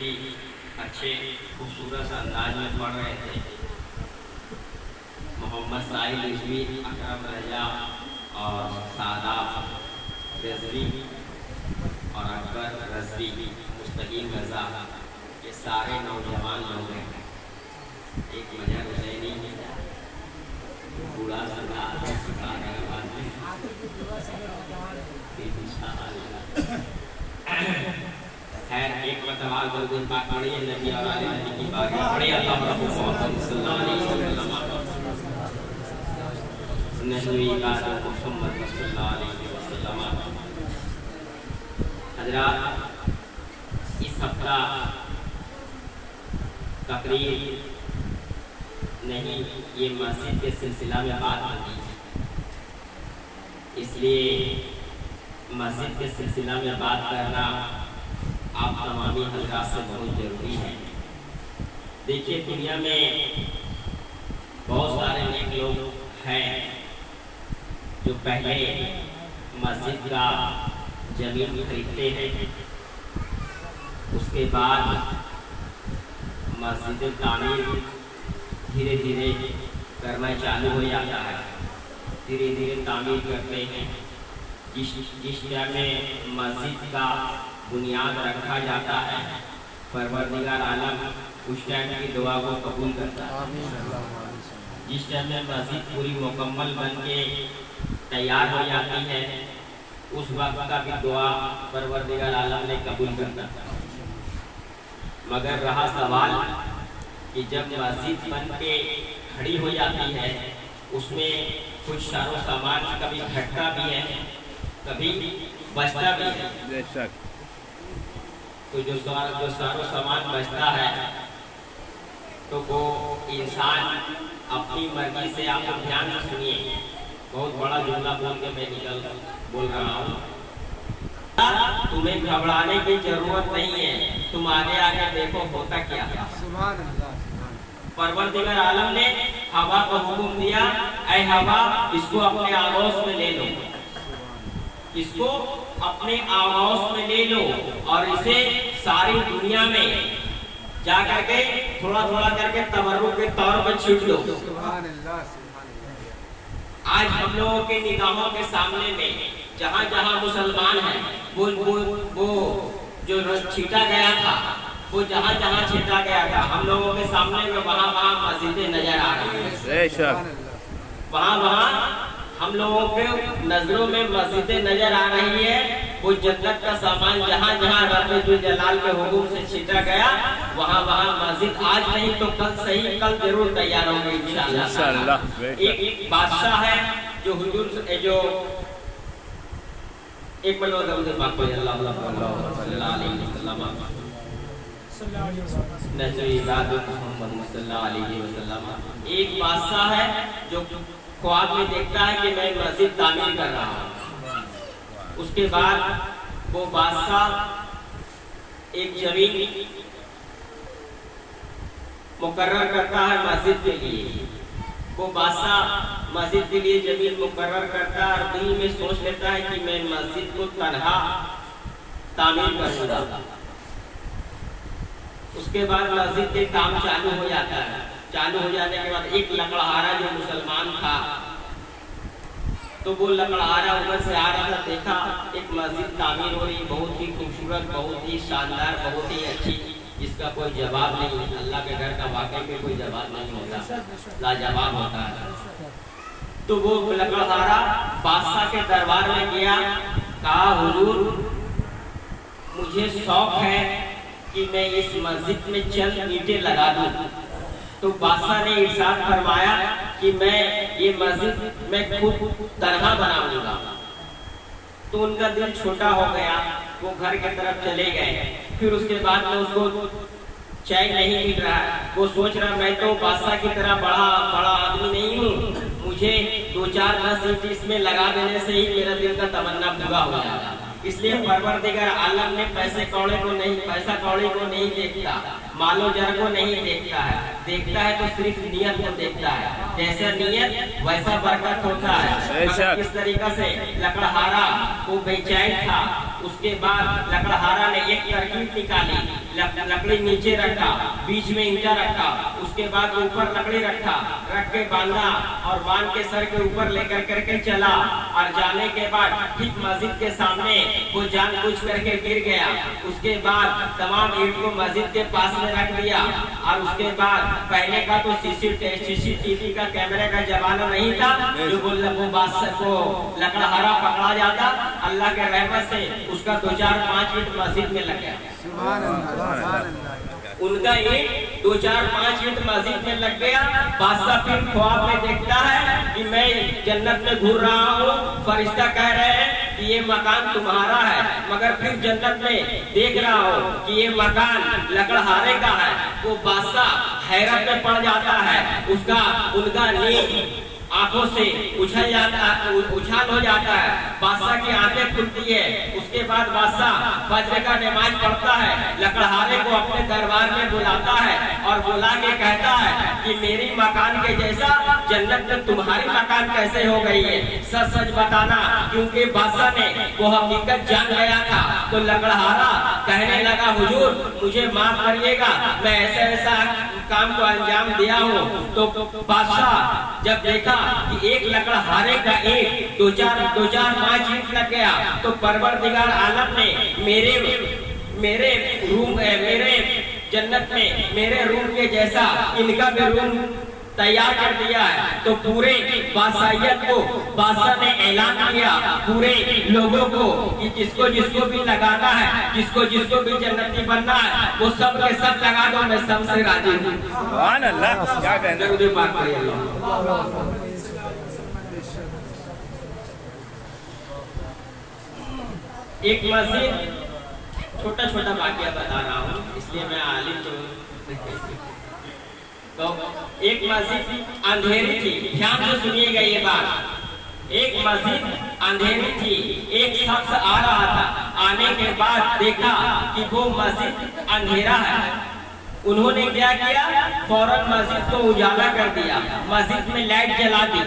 ही अच्छे खूबसूरत अंदाज में पढ़ रहे थे। मोहम्मद साहिल रिजवी, अकरम रजा और सादाब रिजवी और अकबर रजवी, मुस्तकीम रजा, ये सारे नौजवान लोग हैं। एक मजहर हुसैनी बूढ़ा खैर एक मरतबा गुलगुल पाक पढ़ी है, नबी और आले नबी की बात पढ़ी, अल्लाह रब्बुल मोहम्मद सल्लल्लाहु अलैहि वसल्लम नबी का मोहम्मद सल्लल्लाहु अलैहि वसल्लम। हजरात, इस हफ्ता तकरीर नहीं, ये मस्जिद के सिलसिला में बात होती है, इसलिए मस्जिद के सिलसिला में बात करना आप तमामी हजरात से बहुत ज़रूरी है। देखिए, दुनिया में बहुत सारे नेक लोग हैं जो पहले मस्जिद का ज़मीन खरीदते हैं, उसके बाद मस्जिद तामीर धीरे धीरे करना चालू हो जाता है, धीरे धीरे तामीर करते हैं। जिस टाइम में मस्जिद का बुनियाद रखा जाता है, परवरदिगार आलम उस टाइम की दुआ को कबूल करता है। जिस टाइम में मस्जिद पूरी मुकम्मल बन के तैयार हो जाती है, उस वक्त का भी दुआ परवरदिगार आलम ने कबूल करता है। मगर रहा सवाल कि जब मस्जिद बन के खड़ी हो जाती है, उसमें कुछ सारो सामान कभी घटता भी है, कभी बचता भी है। तो जो सारो सामान बचता है तो वो इंसान अपनी मर्जी से, आप ध्यान से सुनिए, बहुत बड़ा जुमला बोल के मैं बोल रहा हूँ। तुम्हें घबराने की जरूरत नहीं है, तुम आगे आगे देखो होता क्या है। परवरदिगार आलम ने हवा को हुक्म दिया, ऐ हवा, इसको अपने आगोश में ले लो, इसको अपने आगोश में ले लो और इसे सारी दुनिया में जा करके थोड़ा थोड़ा करके तबर्रुक के तौर पर छीट लो। आज हम लोगों के निगाहों के सामने में जहाँ जहाँ मुसलमान हैं, वो जो छीटा गया था, वो जहाँ जहाँ छीटा गया था, हम लोगों के सामने में वहाँ वहाँ मस्जिदें नजर आ रही हैं। वहाँ वहाँ हम लोगों के नजरों में मस्जिदें नजर आ रही है। वो जन्नत का सामान जहाँ जहाँ रब्बुल जलाल के हुक्म से छीटा गया, वहाँ वहाँ मस्जिद आज नहीं तो कल सही, कल जरूर तैयार होंगे इंशाअल्लाह। एक बादशाह है जो हुजूर जो एक एक बादशाह है जो ख्वाब में देखता है कि मैं मस्जिद तामीर कर रहा हूँ। उसके बाद वो बादशाह एक जमीन मुकर्रर करता है मस्जिद के लिए। वो बादशाह मस्जिद के लिए जमीन मुकर्रर करता है और दिल में सोच लेता है कि मैं मस्जिद को तनहा तामीर करूँगा। उसके बाद मस्जिद के काम चालू हो जाता है। चालू हो जाने के बाद एक लकड़हारा जो मुसलमान था, तो वो लकड़हारा उधर से आ रहा था, देखा एक मस्जिद तामीर हो रही, बहुत ही खूबसूरत, बहुत ही शानदार, बहुत ही अच्छी, इसका कोई जवाब नहीं। अल्लाह के घर का वाकई में कोई जवाब नहीं होता, लाजवाब होता है। तो वो लकड़हारा बादशाह के दरबार में गया, कहा हुजूर, मुझे शौक है कि मैं इस मस्जिद में चंद ईंटें लगा दूं। तो बादशाह ने इरशाद फरमाया कि मैं ये मस्जिद मैं खुद तनहा बनाऊंगा। तो उनका दिल छोटा हो गया, वो घर की तरफ चले गए। फिर उसके बाद में उसको चैन नहीं मिल रहा, वो सोच रहा मैं तो बादशाह की तरह बड़ा आदमी नहीं हूँ, मुझे 2-4 ईंट इसमें लगा देने से ही मेरा दिल का तमन्ना पूरा हो जाएगा। इसलिए परवरदिगार आलम ने पैसा कौड़ी को नहीं देखता, मालो जर को नहीं देखता है, देखता है तो सिर्फ नियत को देखता है। जैसा नियत वैसा बरकत होता है। किस तरीका से लकड़हारा वो बेचैन था, उसके बाद लकड़हारा ने एक तरकीब निकाली, लकड़ी नीचे रखा, बीच में ईंटा रखा, उसके बाद ऊपर लकड़ी रखा, रख के बांधा और बांध के सर के ऊपर लेकर करके चला। और जाने के बाद ठीक मस्जिद के सामने वो जानबूझ करके गिर गया। उसके बाद तमाम ईंट को मस्जिद के पास में रख दिया। और उसके बाद पहले का तो सीसीटीवी का कैमरे का जमाना नहीं था, जो वो बादशाह को लकड़हारा पकड़ा जाता। अल्लाह के रहमत से उसका 2-4-5 ईंट मस्जिद में लग गया। उनका ईंट 2-4-5 ईंट मस्जिद में लग गया। बादशाह फिर ख्वाब में देखता है कि मैं जन्नत में घूर रहा हूँ, फरिश्ता कह रहे हैं कि ये मकान तुम्हारा है, मगर फिर जन्नत में देख रहा हूँ कि ये मकान लकड़हारे का है। वो बादशाह हैरत में पड़ जाता है। उनका नींद आंखों से उछाल हो जाता है। बादशाह की आंखें खुलती है। उसके बाद बादशाह फजर का नमाज पढ़ता है, लकड़हारे को अपने दरबार में बुलाता है और बुला के कहता है कि मेरी मकान के जैसा जन्नत में तुम्हारी मकान कैसे हो गई है, सच सच बताना। क्योंकि बादशाह ने वो हकीकत जान गया था। तो लकड़हारा कहने लगा, हुजूर मुझे माफ करिएगा, मैं ऐसा काम को अंजाम दिया हूँ। तो बादशाह जब देखा कि एक लकड़हारे का ईंट 2-4-5 ईंट लग गया, तो परवरदिगार आलम ने मेरे जन्नत में मेरे रूम के जैसा इनका भी रूम तैयार कर दिया है। तो पूरे बादशाहियत को बादशाह ने ऐलान किया पूरे लोगों को कि जिसको भी लगाना है, जिसको भी जन्नती बनना है, वो सब के सब लगा दो, मैं सबसे राजी हूँ। सुभान अल्लाह, क्या कहना है। एक मस्जिद, छोटा छोटा वाक्या बता रहा हूँ, इसलिए मैं आलिम तो एक मस्जिद अंधेरी थी। ध्यान से सुनिएगा ये बात। एक मस्जिद अंधेरी थी। एक शख्स आ रहा था। आने के बाद देखा कि वो मस्जिद अंधेरा है। उन्होंने क्या किया, फौरन मस्जिद को उजाला कर दिया, मस्जिद में लाइट जला दी।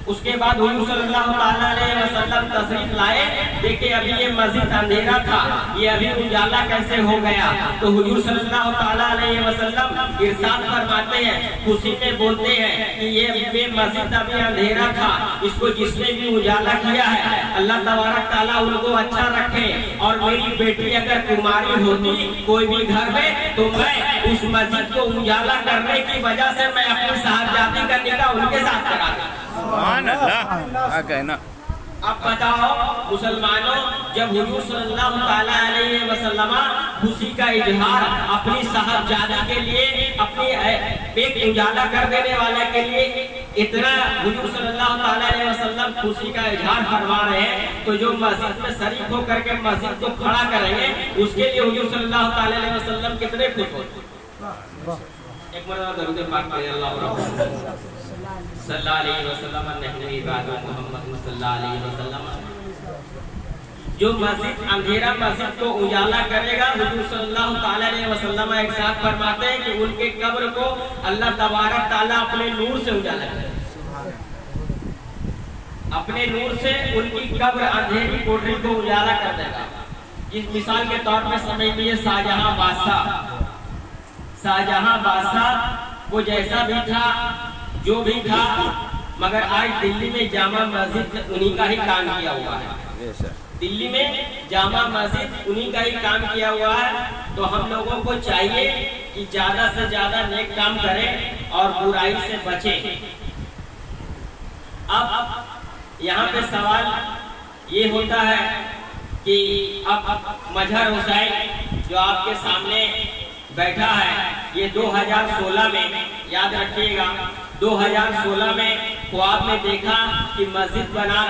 उसके बाद हुजूर सल्लल्लाहु अलैहि वसल्लम तशरीफ लाए। देखे अभी ये मस्जिद अंधेरा था, ये अभी उजाला कैसे हो गया। तो हुजूर सल्लल्लाहु अलैहि वसल्लम इरशाद फरमाते हैं, खुशी में बोलते हैं कि ये मस्जिद अभी अंधेरा था, इसको जिसने भी उजाला किया है अल्लाह तबारक ताला उनको अच्छा रखे। और मेरी बेटी अगर कुमारी होती कोई भी घर में, तो मैं उस मस्जिद को उजाला करने की वजह से मैं अपनी साहबजादी का निकाह उनके साथ कराता। सुभान अल्लाह, कहना। अब बताओ मुसलमानों, जब हुजूर सल्लल्लाहु अलैहि वसल्लम खुशी का इजहार अपनी साहबजादा के लिए, अपनी एक उजाला कर देने वाले के लिए इतना हुजूर सल्लल्लाहु अलैहि वसल्लम खुशी का इजहार फरमा रहे हैं, तो जो मस्जिद में शरीक होकर के मस्जिद को खड़ा करेंगे उसके लिए हुजूर सल्लल्लाहु अलैहि वसल्लम कितने खुश होते। एक मरतबा दरूद पाक पढ़िए, अल्लाह सल्लल्लाहु अलैहि वसल्लम नहनु इबाद मोहम्मद सल्लल्लाहु अलैहि वसल्लम। जो मस्जिद अंधेरा मस्जिद को उजाला करेगा, हुजूर सल्लल्लाहु अलैहि वसल्लम एक साथ फरमाते हैं कि उनके कब्र को अल्लाह तबारक ताला अपने नूर से उजाला करेगा। अपने नूर से उनकी कब्र अंधेरी कोठरी को उजाला कर देगा। इस मिसाल के तौर पर समझ लीजिए शाहजहां बादशाह वो जैसा भी था, जो भी था, मगर आज दिल्ली में जामा मस्जिद उन्हीं का ही काम किया हुआ है। दिल्ली में जामा मस्जिद उन्हीं का ही काम किया हुआ है। तो हम लोगों को चाहिए कि ज्यादा से ज्यादा नेक काम करें और बुराई से बचें। अब यहाँ पे सवाल ये होता है कि अब मजहर हुसैन जो आपके सामने बैठा है, ये 2016 में, याद रखिएगा, 2016 में ख्वाब में देखा कि मस्जिद बना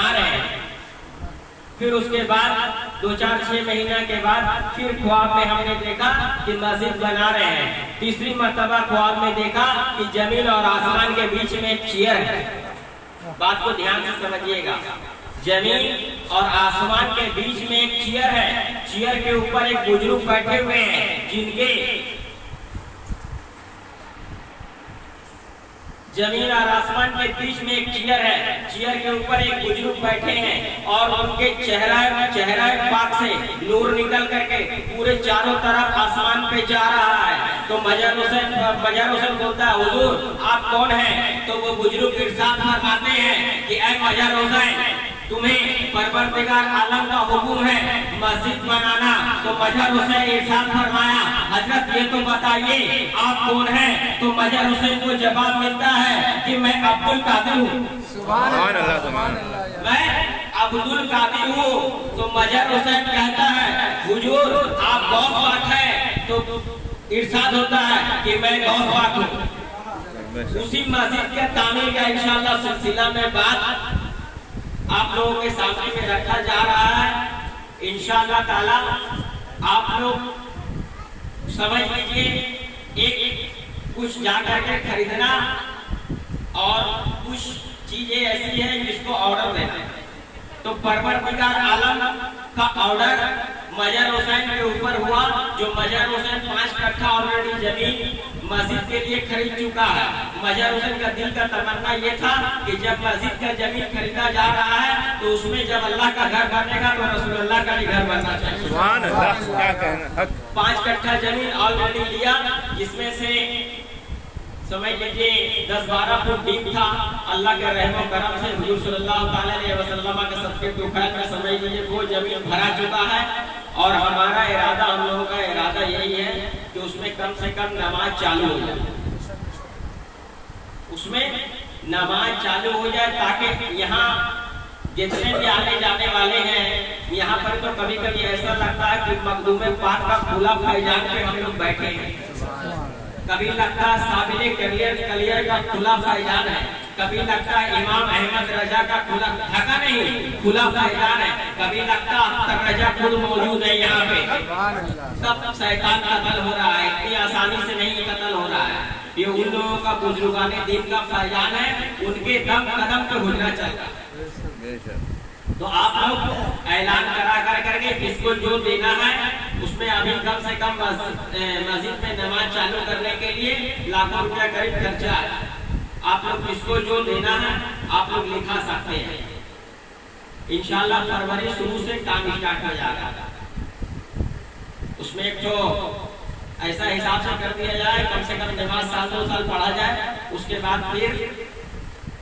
रहे हैं। फिर उसके बाद 2-4-6 महीना के बाद फिर ख्वाब में हमने देखा कि मस्जिद बना रहे हैं। तीसरी मर्तबा ख्वाब में देखा कि जमीन और आसमान के बीच में एक चेयर है। बात को ध्यान से समझिएगा, जमीन और आसमान के बीच में एक चेयर है। चेयर के ऊपर एक बुजुर्ग बैठे हुए हैं, जमीन और आसमान के बीच में एक चेयर है, चेयर के ऊपर एक बुजुर्ग बैठे हैं और उनके चेहरा पाक से नूर निकल करके पूरे चारों तरफ आसमान पे जा रहा है। तो मजहर हुसैन बोलता है, हुजूर आप कौन हैं? तो वो बुजुर्ग इरशाद फरमाते हैं कि ऐ मजहर हुसैन, तुम्हें परवरदिगार आलम का हुक्म है मस्जिद बनाना। तो मजहर हुसैन इरशाद फरमाया, हजरत ये तो बताइए आप कौन हैं? तो मजहर हुसैन को जवाब मिलता है कि मैं अब्दुल कादिर हूँ। सुभान अल्लाह, सुभान अल्लाह, मैं अब्दुल कादिर हूँ। तो मजहर हुसैन कहता है, हुजूर आप गौस पाक हैं? तो इरशाद होता है कि मैं गौस पाक हूँ। उसी मस्जिद के तामीर का इंशाअल्लाह सिलसिला में बात आप लोगों के सामने में रखा जा रहा है। इंशाअल्लाह ताला आप लोग समझ लीजिए, एक कुछ जाकर के खरीदना और कुछ चीजें ऐसी हैं जिसको ऑर्डर देना। तो परवरदिगार आलम का ऑर्डर मजहर हुसैन के ऊपर हुआ, जो मजहर हुसैन 5 कट्ठा ऑलरेडी जमीन मस्जिद के लिए खरीद चुका है। मजहर हुसैन का दिल का तमन्ना ये था कि जब मस्जिद का जमीन खरीदा जा रहा है तो उसमें जब अल्लाह का घर बनेगा तो रसूलुल्लाह का भी घर बनना चाहिए। सुभान अल्लाह, क्या कहना। 5 कट्ठा जमीन ऑलरेडी लिया, जिसमें से समझ लीजिए 10-12 फुट डीप था। अल्लाह के रहमो करम से हुजूर सल्लल्लाहु अलैहि वसल्लम के सबके दुखात में समझ लीजिए वो जमीन भरा चुका है। और हमारा इरादा, हम लोगों का इरादा यही है कि उसमें कम से कम नमाज चालू हो जाए, उसमें नमाज चालू हो जाए, ताकि यहाँ जितने भी आने जाने वाले हैं, यहाँ पर तो कभी कभी ऐसा लगता है कि मखदूम पाक का खुला फैजान पे हम लोग बैठे हैं। कभी लगता है साबिले कलियर का खुला फैजान है, कभी लगता है इमाम अहमद रजा का खुला, ढका नहीं, खुला फैजान है। कभी लगता है अख्तर रजा खुद मौजूद है यहाँ पे। सब शैतान का कत्ल हो रहा है, इतनी आसानी से नहीं कत्ल हो रहा है। ये उन लोगों का बुजुर्गाने दिन का फैजान है, उनके दम कदम पे हुजरा चलता है। तो आप लोग ऐलान करा करके किसको जो देना है, उसमें अभी कम से कम मस्जिद में नमाज चालू करने के लिए लाखों रुपया करीब खर्चा है। आप लोग किसको जो देना है आप लोग लिखा सकते हैं। इंशाअल्लाह फरवरी शुरू से काम स्टार्ट हो जाएगा। उसमें एक तो ऐसा हिसाब से कर दिया जाए, कम से कम नमाज 7-2 साल पढ़ा जाए, उसके बाद फिर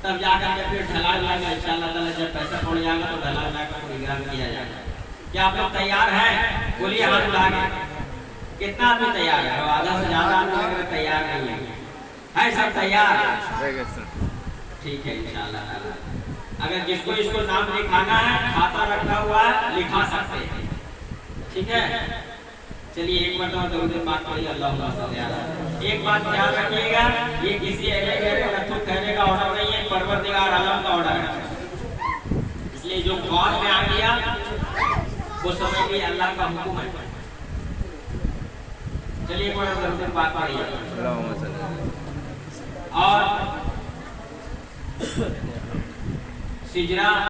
तब जाकर के फिर ढलाई लाएगा इंशाअल्लाह ताला। जब पैसा पड़ जाएगा तो ढलाई लाकर प्रोग्राम किया जाएगा। क्या आप लोग तैयार हैं? बोलिए हाथ उठा के। कितना आदमी तैयार है? आधा से ज्यादा आदमी तैयार नहीं है सब तैयार? ठीक है इंशाअल्लाह ताला। अगर जिसको इसको नाम लिखाना है, खाता रखा हुआ है, लिखा सकते हैं, ठीक है। चलिए एक मिनट और दरूद पाक पढ़िए, अल्लाहुम्मा सल्ली अला। एक बात ध्यान रखिएगा, ये किसी एलेक्ट्रिक कहने का ऑर्डर नहीं है, परवरदिगार आलम का ऑर्डर है। इसलिए जो कौन में आ गया वो समझ लिए अल्लाह का हुक्म है। चलिए एक बार दरूद पाक पढ़िए। और सिजरा